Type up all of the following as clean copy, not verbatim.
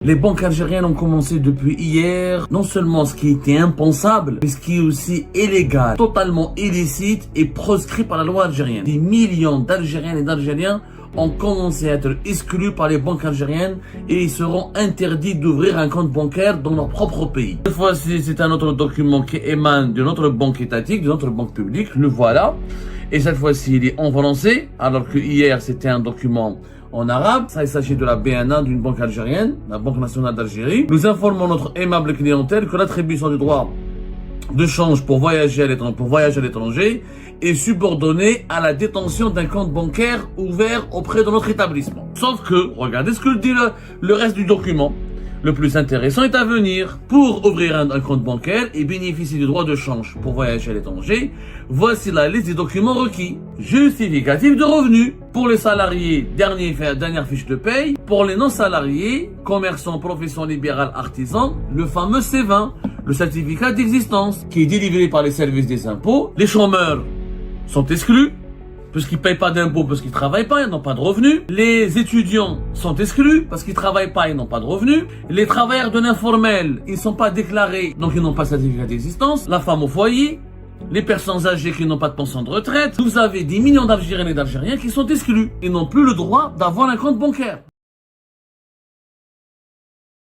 Les banques algériennes ont commencé depuis hier, non seulement ce qui était impensable, mais ce qui est aussi illégal, totalement illicite et proscrit par la loi algérienne. Des millions d'Algériennes et d'Algériens ont commencé à être exclus par les banques algériennes et ils seront interdits d'ouvrir un compte bancaire dans leur propre pays. Cette fois-ci, c'est un autre document qui émane de notre banque étatique, de notre banque publique, le voilà. Et cette fois-ci, il est en français, alors que hier, c'était un document en arabe. Ça, il s'agit de la BNA d'une banque algérienne, la Banque nationale d'Algérie. Nous informons notre aimable clientèle que l'attribution du droit de change pour voyager à l'étranger est subordonnée à la détention d'un compte bancaire ouvert auprès de notre établissement. Sauf que, regardez ce que dit le reste du document. Le plus intéressant est à venir. Pour ouvrir un compte bancaire et bénéficier du droit de change pour voyager à l'étranger, voici la liste des documents requis. Justificatif de revenus. Pour les salariés, dernière fiche de paye. Pour les non-salariés, commerçants, professions libérales, artisans, le fameux C20, le certificat d'existence, qui est délivré par les services des impôts. Les chômeurs sont exclus, puisqu'ils ne payent pas d'impôts, parce qu'ils ne travaillent pas, ils n'ont pas de revenus. Les étudiants sont exclus, parce qu'ils ne travaillent pas, ils n'ont pas de revenus. Les travailleurs de l'informel, ils ne sont pas déclarés, donc ils n'ont pas de certificat d'existence. La femme au foyer, les personnes âgées qui n'ont pas de pension de retraite. Vous avez des millions d'Algériennes et d'Algériens qui sont exclus et n'ont plus le droit d'avoir un compte bancaire.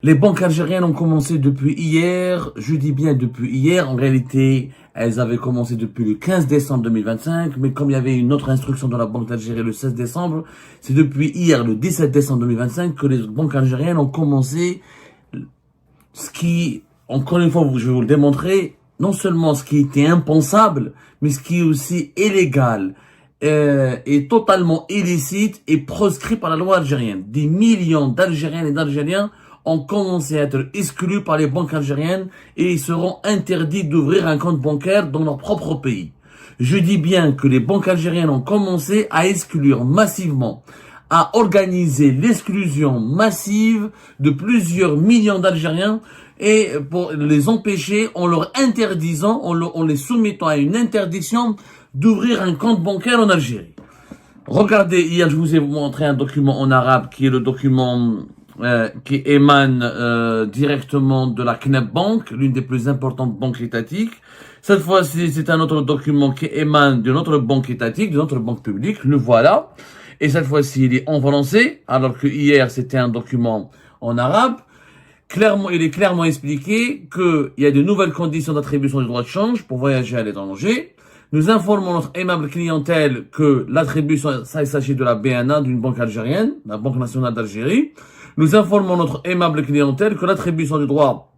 Les banques algériennes ont commencé depuis hier, je dis bien depuis hier, en réalité, elles avaient commencé depuis le 15 décembre 2025, mais comme il y avait une autre instruction de la Banque d'Algérie le 16 décembre, c'est depuis hier, le 17 décembre 2025, que les banques algériennes ont commencé ce qui, encore une fois, je vais vous le démontrer, non seulement ce qui était impensable, mais ce qui est aussi illégal, est totalement illicite et proscrit par la loi algérienne. Des millions d'Algériennes et d'Algériens ont commencé à être exclus par les banques algériennes et ils seront interdits d'ouvrir un compte bancaire dans leur propre pays. Je dis bien que les banques algériennes ont commencé à exclure massivement, à organiser l'exclusion massive de plusieurs millions d'Algériens et pour les empêcher en leur interdisant, en les soumettant à une interdiction d'ouvrir un compte bancaire en Algérie. Regardez, hier je vous ai montré un document en arabe qui est le document qui émane directement de la CNEP Bank, l'une des plus importantes banques étatiques. Cette fois-ci, c'est un autre document qui émane de notre banque étatique, de notre banque publique, le voilà. Et cette fois-ci, il est en français, alors que hier, c'était un document en arabe. Il est clairement expliqué qu'il y a de nouvelles conditions d'attribution du droit de change pour voyager à l'étranger. Nous informons notre aimable clientèle que l'attribution, ça il s'agit de la BNA d'une banque algérienne, la Banque nationale d'Algérie. Nous informons notre aimable clientèle que l'attribution du droit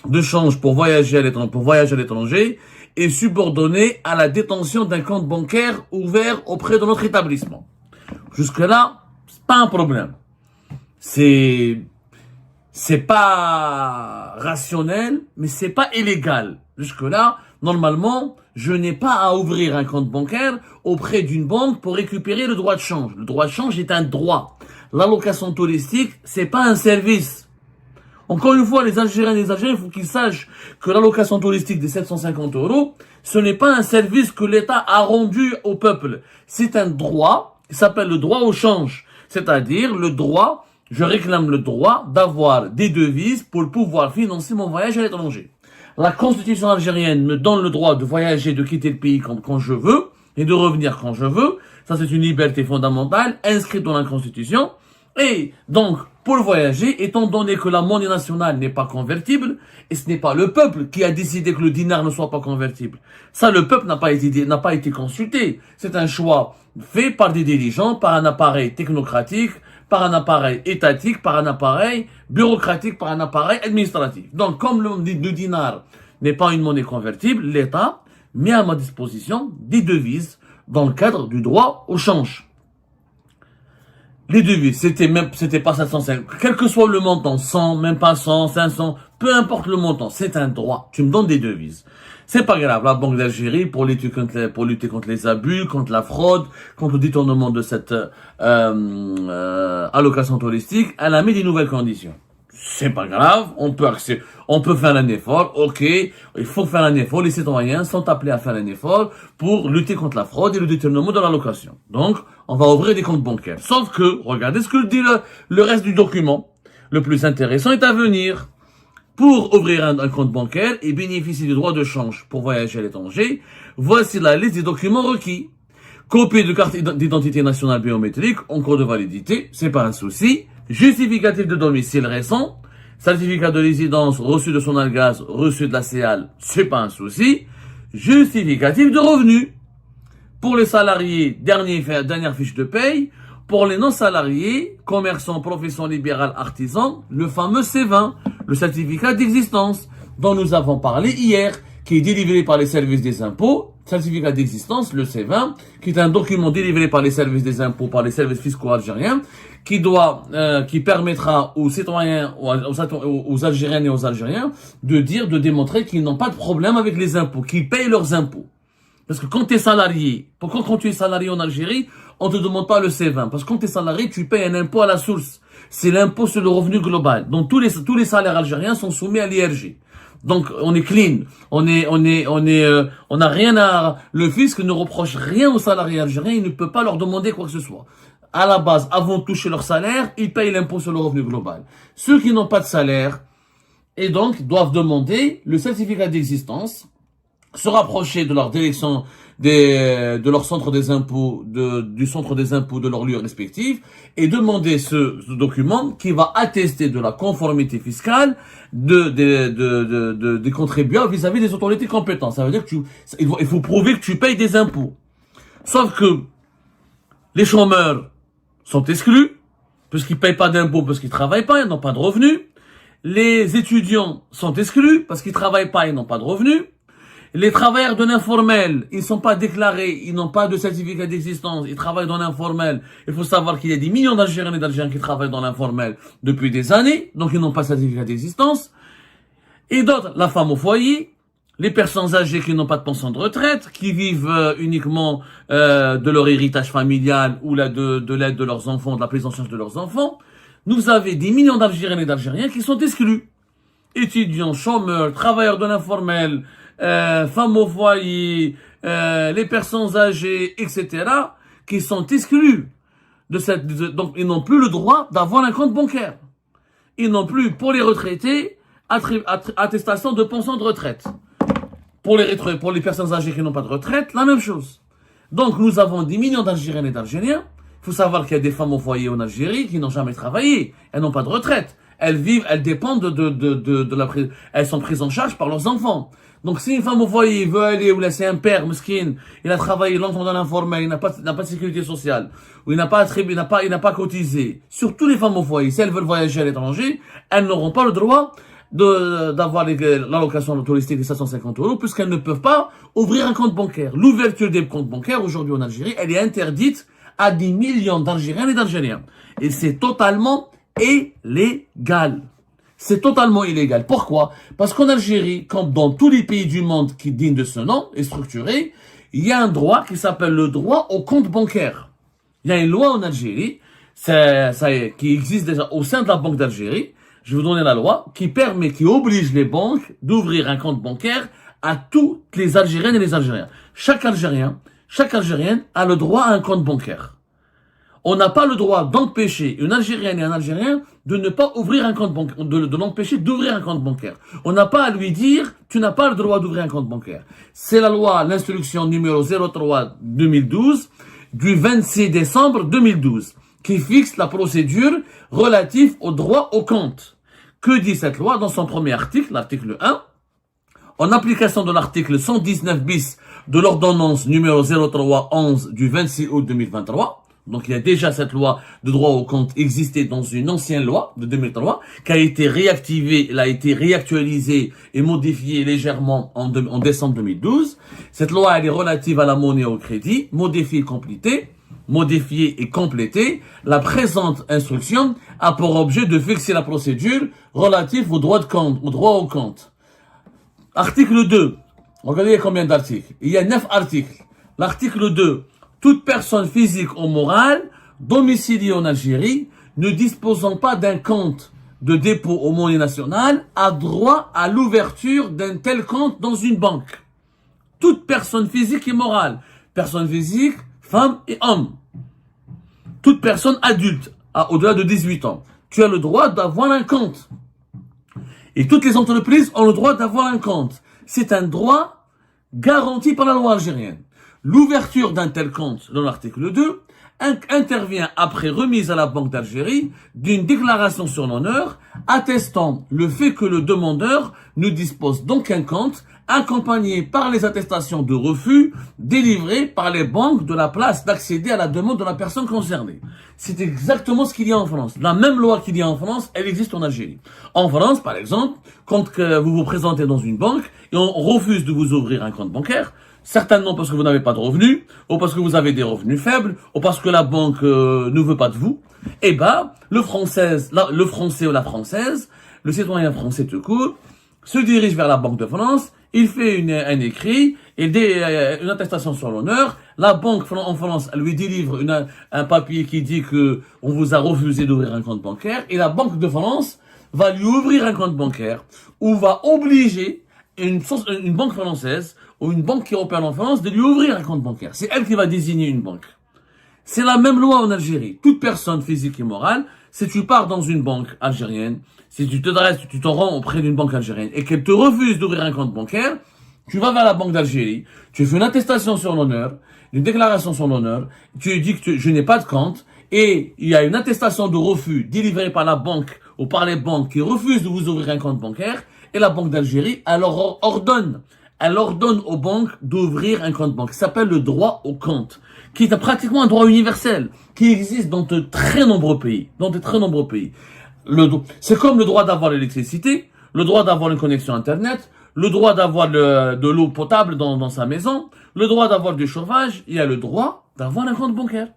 de change pour voyager à l'étranger est subordonnée à la détention d'un compte bancaire ouvert auprès de notre établissement. Jusque-là, c'est pas un problème. C'est pas rationnel, mais c'est pas illégal. Jusque-là, normalement, je n'ai pas à ouvrir un compte bancaire auprès d'une banque pour récupérer le droit de change. Le droit de change est un droit. L'allocation touristique, c'est pas un service. Encore une fois, les Algériens et les Algériens, il faut qu'ils sachent que l'allocation touristique des 750 €, ce n'est pas un service que l'État a rendu au peuple. C'est un droit, qui s'appelle le droit au change. C'est-à-dire le droit, je réclame le droit d'avoir des devises pour pouvoir financer mon voyage à l'étranger. La constitution algérienne me donne le droit de voyager, de quitter le pays quand je veux et de revenir quand je veux. Ça, c'est une liberté fondamentale inscrite dans la constitution. Et donc, pour voyager, étant donné que la monnaie nationale n'est pas convertible, et ce n'est pas le peuple qui a décidé que le dinar ne soit pas convertible. Ça, le peuple n'a pas été consulté. C'est un choix fait par des dirigeants, par un appareil technocratique, par un appareil étatique, par un appareil bureaucratique, par un appareil administratif. Donc, comme le dinar n'est pas une monnaie convertible, l'État met à ma disposition des devises dans le cadre du droit au change. Les devises, c'était pas 750, quel que soit le montant, 100, même pas 100, 500, peu importe le montant, c'est un droit. Tu me donnes des devises. C'est pas grave, la Banque d'Algérie, pour lutter contre les abus, contre la fraude, contre le détournement de cette allocation touristique, elle a mis des nouvelles conditions. C'est pas grave, on peut faire un effort, ok, il faut faire un effort, les citoyens sont appelés à faire un effort pour lutter contre la fraude et le détournement de l'allocation. Donc, on va ouvrir des comptes bancaires. Sauf que, regardez ce que dit le reste du document. Le plus intéressant est à venir. Pour ouvrir un compte bancaire et bénéficier du droit de change pour voyager à l'étranger, voici la liste des documents requis. Copie de carte d'identité nationale biométrique en cours de validité, c'est pas un souci. Justificatif de domicile récent. Certificat de résidence reçu de son algaz, reçu de la CEAL, c'est pas un souci. Justificatif de revenus. Pour les salariés, dernière fiche de paye. Pour les non-salariés, commerçants, professions libérales, artisans, le fameux C20, le certificat d'existence, dont nous avons parlé hier, qui est délivré par les services des impôts, certificat d'existence, le C20, qui est un document délivré par les services des impôts, par les services fiscaux algériens, qui permettra aux citoyens, aux Algériennes et aux Algériens, de démontrer qu'ils n'ont pas de problème avec les impôts, qu'ils payent leurs impôts. Parce que quand tu es salarié, pourquoi quand tu es salarié en Algérie, on te demande pas le C20? Parce que quand tu es salarié, tu payes un impôt à la source. C'est l'impôt sur le revenu global. Donc tous les salaires algériens sont soumis à l'IRG. Donc on est clean, on n'a rien à, le fisc ne reproche rien aux salariés algériens, il ne peut pas leur demander quoi que ce soit. À la base, avant de toucher leur salaire, ils payent l'impôt sur le revenu global. Ceux qui n'ont pas de salaire, et donc doivent demander le certificat d'existence, se rapprocher de leur direction de leur centre des impôts, du centre des impôts de leur lieu respectif, et demander ce document qui va attester de la conformité fiscale des contribuables vis-à-vis des autorités compétentes. Ça veut dire que il faut prouver que tu payes des impôts. Sauf que les chômeurs sont exclus, puisqu'ils payent pas d'impôts, parce qu'ils travaillent pas, ils n'ont pas de revenus. Les étudiants sont exclus, parce qu'ils travaillent pas, ils n'ont pas de revenus. Les travailleurs de l'informel, ils ne sont pas déclarés, ils n'ont pas de certificat d'existence, ils travaillent dans l'informel. Il faut savoir qu'il y a des millions d'Algériens et d'Algériens qui travaillent dans l'informel depuis des années, donc ils n'ont pas de certificat d'existence. Et d'autres, la femme au foyer, les personnes âgées qui n'ont pas de pension de retraite, qui vivent uniquement de leur héritage familial ou de l'aide de leurs enfants, de la prise en charge de leurs enfants. Nous avons des millions d'Algériens et d'Algériens qui sont exclus. Étudiants, chômeurs, travailleurs de l'informel, femmes au foyer, les personnes âgées, etc., qui sont exclus donc ils n'ont plus le droit d'avoir un compte bancaire. Ils n'ont plus, pour les retraités, attestation de pension de retraite. Pour les personnes âgées qui n'ont pas de retraite, la même chose. Donc nous avons des millions d'Algériens et d'Algériens. Il faut savoir qu'il y a des femmes au foyer en Algérie qui n'ont jamais travaillé. Elles n'ont pas de retraite. Elles dépendent elles sont prises en charge par leurs enfants. Donc, si une femme au foyer veut aller ou laisser un père, mesquine, il a travaillé longtemps dans l'informel, il n'a pas de sécurité sociale, ou il n'a pas cotisé. Surtout les femmes au foyer, si elles veulent voyager à l'étranger, elles n'auront pas le droit d'avoir l'allocation touristique de 750 €, puisqu'elles ne peuvent pas ouvrir un compte bancaire. L'ouverture des comptes bancaires aujourd'hui en Algérie, elle est interdite à des millions d'Algériens et d'Algériens. Et c'est totalement illégal. C'est totalement illégal. Pourquoi? Parce qu'en Algérie, comme dans tous les pays du monde qui dignent de ce nom et structuré, il y a un droit qui s'appelle le droit au compte bancaire. Il y a une loi en Algérie, qui existe déjà au sein de la Banque d'Algérie. Je vais vous donner la loi qui oblige les banques d'ouvrir un compte bancaire à toutes les Algériennes et les Algériens. Chaque Algérienne a le droit à un compte bancaire. On n'a pas le droit d'empêcher une Algérienne et un Algérien de ne pas ouvrir un compte bancaire, de l'empêcher d'ouvrir un compte bancaire. On n'a pas à lui dire, tu n'as pas le droit d'ouvrir un compte bancaire. C'est la loi, l'instruction numéro 03/2012 du 26 décembre 2012 qui fixe la procédure relative au droit au compte. Que dit cette loi dans son premier article, l'article 1? En application de l'article 119 bis de l'ordonnance numéro 03/11 du 26 août 2023, donc il y a déjà cette loi de droit au compte existait dans une ancienne loi de 2003 qui a été réactivée, elle a été réactualisée et modifiée légèrement en décembre 2012. Cette loi elle est relative à la monnaie et au crédit, modifiée et complétée. La présente instruction a pour objet de fixer la procédure relative au droit au compte. Article 2. Regardez il y a combien d'articles. Il y a 9 articles. L'article 2. Toute personne physique ou morale domiciliée en Algérie ne disposant pas d'un compte de dépôt aux monnaies nationales a droit à l'ouverture d'un tel compte dans une banque. Toute personne physique et morale. Personne physique, femme et homme. Toute personne adulte, au-delà de 18 ans. tu as le droit d'avoir un compte. Et toutes les entreprises ont le droit d'avoir un compte. C'est un droit garanti par la loi algérienne. L'ouverture d'un tel compte, dans l'article 2, intervient après remise à la Banque d'Algérie d'une déclaration sur l'honneur attestant le fait que le demandeur ne dispose d'aucun compte, accompagné par les attestations de refus délivrées par les banques de la place d'accéder à la demande de la personne concernée. C'est exactement ce qu'il y a en France. La même loi qu'il y a en France, elle existe en Algérie. En France, par exemple, quand vous vous présentez dans une banque et on refuse de vous ouvrir un compte bancaire, certainement parce que vous n'avez pas de revenus, ou parce que vous avez des revenus faibles, ou parce que la banque ne veut pas de vous, eh ben, le Français ou la Française, le citoyen français tout court, se dirige vers la Banque de France, il fait un écrit, une attestation sur l'honneur, la banque en France lui délivre un papier qui dit que on vous a refusé d'ouvrir un compte bancaire, et la Banque de France va lui ouvrir un compte bancaire, ou va obliger une banque française ou une banque qui opère en France de lui ouvrir un compte bancaire. C'est elle qui va désigner une banque. C'est la même loi en Algérie. Toute personne physique et morale, si tu pars dans une banque algérienne, si tu te rends auprès d'une banque algérienne et qu'elle te refuse d'ouvrir un compte bancaire, tu vas vers la Banque d'Algérie, tu fais une attestation sur l'honneur, une déclaration sur l'honneur, tu dis que je n'ai pas de compte, et il y a une attestation de refus délivrée par la banque ou par les banques qui refusent de vous ouvrir un compte bancaire, et la Banque d'Algérie, elle ordonne aux banques d'ouvrir un compte bancaire. Ça s'appelle le droit au compte, qui est pratiquement un droit universel, qui existe dans de très nombreux pays. C'est comme le droit d'avoir l'électricité, le droit d'avoir une connexion Internet, le droit d'avoir de l'eau potable dans sa maison, le droit d'avoir du chauffage, il y a le droit d'avoir un compte bancaire.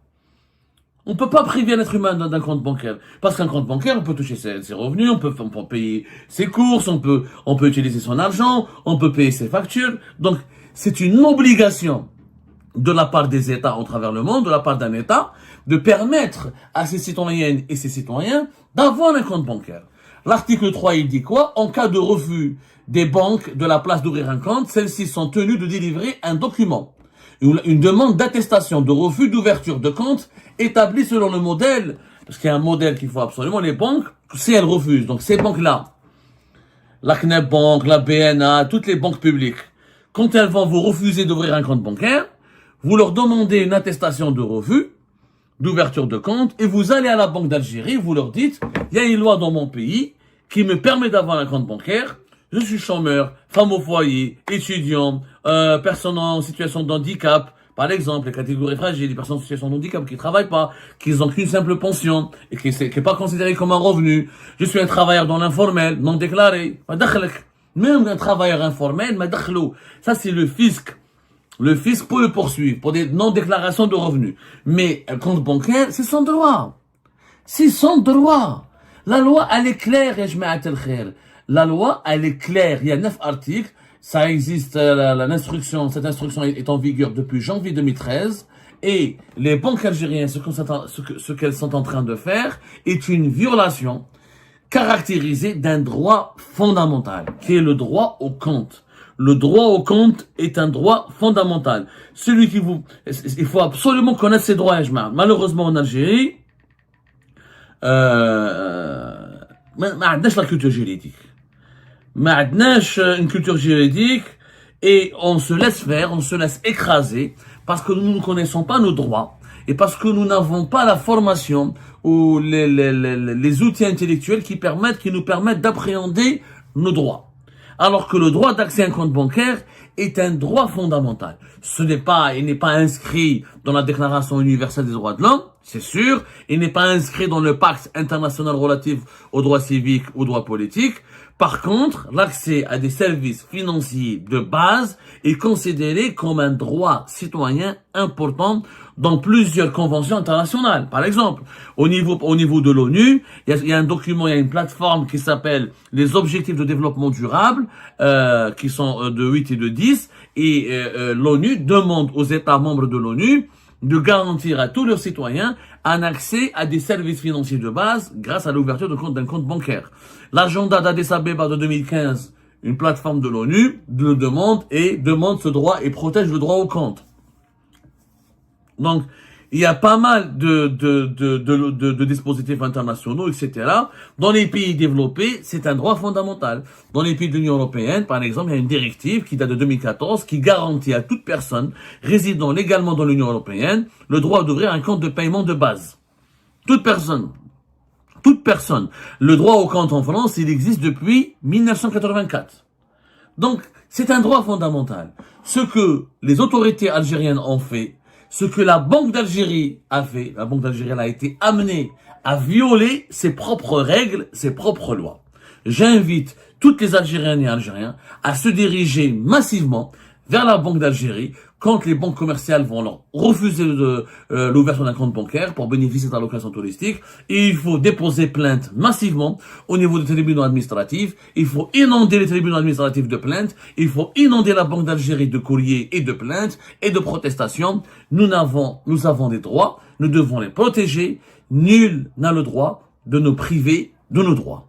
On peut pas priver un être humain d'un compte bancaire. Parce qu'un compte bancaire, on peut toucher ses revenus, on peut payer ses courses, on peut utiliser son argent, on peut payer ses factures. Donc, c'est une obligation de la part des États à travers le monde, de la part d'un État, de permettre à ses citoyennes et ses citoyens d'avoir un compte bancaire. L'article 3, il dit quoi? En cas de refus des banques de la place d'ouvrir un compte, celles-ci sont tenues de délivrer un document, une demande d'attestation de refus d'ouverture de compte établie selon le modèle, parce qu'il y a un modèle qu'il faut absolument, les banques, si elles refusent, donc ces banques-là, la CNEP Bank, la BNA, toutes les banques publiques, quand elles vont vous refuser d'ouvrir un compte bancaire, vous leur demandez une attestation de refus, d'ouverture de compte, et vous allez à la Banque d'Algérie, vous leur dites, il y a une loi dans mon pays qui me permet d'avoir un compte bancaire, je suis chômeur, femme au foyer, étudiant, personne en situation de handicap, par exemple, les catégories fragiles, les personnes en situation de handicap qui ne travaillent pas, qui n'ont qu'une simple pension, et qui n'est pas considérée comme un revenu. Je suis un travailleur dans l'informel, non déclaré. Même un travailleur informel, ça c'est le fisc. Le fisc peut le poursuivre pour des non-déclarations de revenus. Mais un compte bancaire, c'est son droit. C'est son droit. La loi, elle est claire, et je mets la loi, elle est claire. Il y a 9 articles. Ça existe, cette instruction est en vigueur depuis janvier 2013. Et les banques algériennes, ce qu'elles sont en train de faire est une violation caractérisée d'un droit fondamental, qui est le droit au compte. Le droit au compte est un droit fondamental. Il faut absolument connaître ces droits, malheureusement en Algérie, ما عندناش la culture juridique. ما عندناش une culture juridique et on se laisse faire, on se laisse écraser parce que nous ne connaissons pas nos droits et parce que nous n'avons pas la formation ou les outils intellectuels qui nous permettent d'appréhender nos droits. Alors que le droit d'accès à un compte bancaire est un droit fondamental. Il n'est pas inscrit dans la Déclaration universelle des droits de l'homme, c'est sûr. Il n'est pas inscrit dans le pacte international relatif aux droits civiques, aux droits politiques. Par contre, l'accès à des services financiers de base est considéré comme un droit citoyen important dans plusieurs conventions internationales. Par exemple, au niveau de l'ONU, il y a un document, il y a une plateforme qui s'appelle les objectifs de développement durable, qui sont de 8 et de 10, et l'ONU demande aux États membres de l'ONU de garantir à tous leurs citoyens un accès à des services financiers de base grâce à l'ouverture d'un compte bancaire. L'agenda d'Addis Abeba de 2015, une plateforme de l'ONU, le demande ce droit et protège le droit au compte. Donc, il y a pas mal de dispositifs internationaux, etc. Dans les pays développés, c'est un droit fondamental. Dans les pays de l'Union européenne, par exemple, il y a une directive qui date de 2014 qui garantit à toute personne résidant légalement dans l'Union européenne le droit d'ouvrir un compte de paiement de base. Toute personne. Toute personne. Le droit au compte en France, il existe depuis 1984. Donc, c'est un droit fondamental. Ce que les autorités algériennes ont fait, ce que la Banque d'Algérie a fait, la Banque d'Algérie a été amenée à violer ses propres règles, ses propres lois. J'invite toutes les Algériennes et Algériens à se diriger massivement vers la Banque d'Algérie quand les banques commerciales vont leur refuser l'ouverture d'un compte bancaire pour bénéficier d'allocations touristiques. Et il faut déposer plainte massivement au niveau des tribunaux administratifs. Il faut inonder les tribunaux administratifs de plaintes. Il faut inonder la Banque d'Algérie de courriers et de plaintes et de protestations. Nous avons des droits. Nous devons les protéger. Nul n'a le droit de nous priver de nos droits.